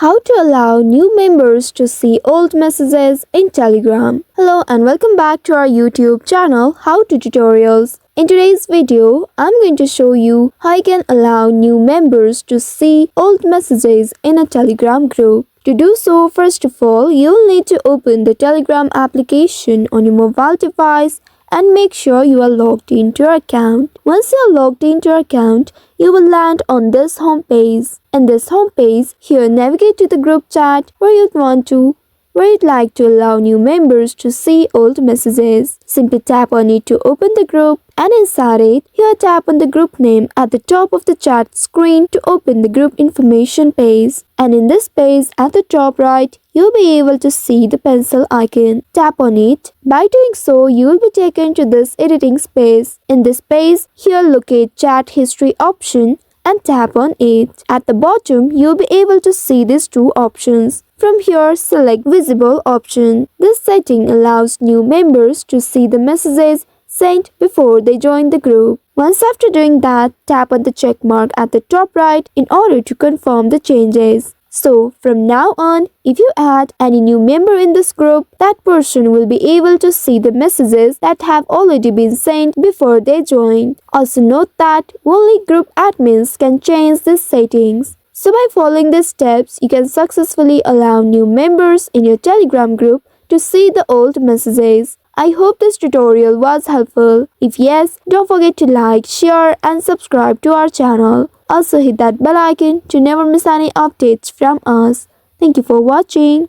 How to allow new members to see old messages in Telegram. Hello and welcome back to our YouTube channel How to Tutorials. In today's video, I'm going to show you how you can allow new members to see old messages in a Telegram group. To do so, first of all, you'll need to open the Telegram application on your mobile device and make sure you are logged into your account. Once you are logged into your account, you will land on this home page. In this home page, here navigate to the group chat where you'd like to allow new members to see old messages. Simply tap on it to open the group, and inside it, here tap on the group name at the top of the chat screen to open the group information page. And in this page at the top right, you'll be able to see the pencil icon. Tap on it. By doing so, you will be taken to this editing space. In this page, here locate chat history option and tap on it. At the bottom, you'll be able to see these two options. From here, select Visible option. This setting allows new members to see the messages sent before they join the group. Once after doing that, tap on the check mark at the top right in order to confirm the changes. So, from now on, if you add any new member in this group, that person will be able to see the messages that have already been sent before they joined. Also note that only group admins can change these settings. So by following these steps, you can successfully allow new members in your Telegram group to see the old messages. I hope this tutorial was helpful. If yes, don't forget to like, share and subscribe to our channel. Also hit that bell icon to never miss any updates from us. Thank you for watching.